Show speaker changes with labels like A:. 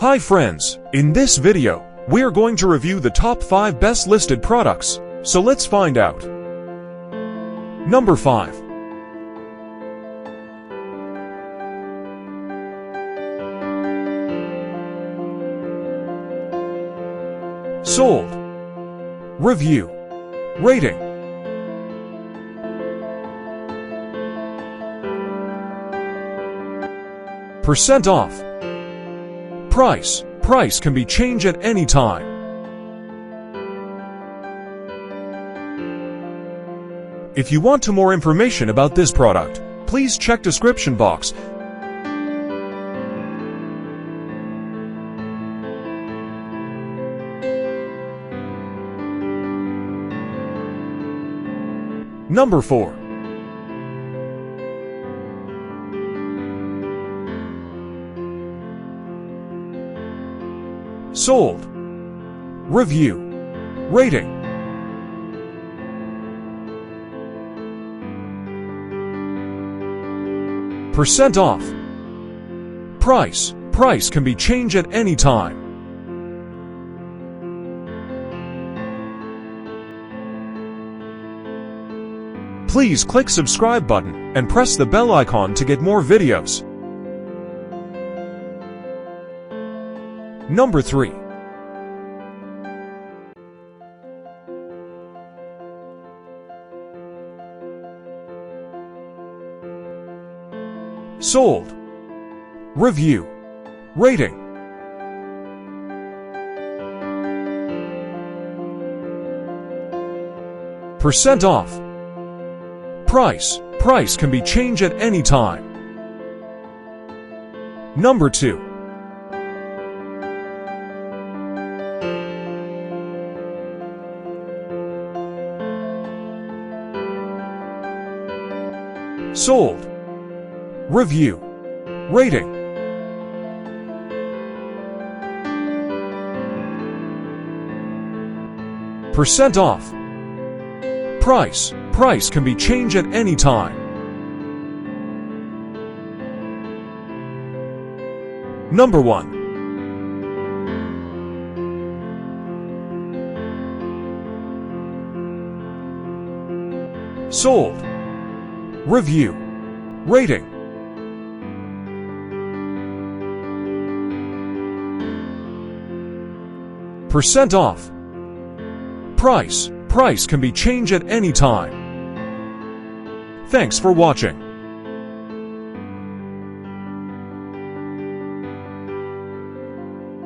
A: Hi friends, in this video, we are going to review the top 5 best listed products, so let's find out. Number 5. Sold. Review. Rating. Percent off. Price. Price can be changed at any time. If you want more information about this product, please check description box. Number 4. Sold. Review. Rating. Percent off. Price. Price can be changed at any time. Please click subscribe button and press the bell icon to get more videos. Number 3. Sold. Review. Rating. Percent off. Price. Price can be changed at any time. Number 2. Sold. Review. Rating. Percent off. Price. Price can be changed at any time. Number 1. Sold. Review. Rating. Percent off. Price. Price can be changed at any time. Thanks for watching.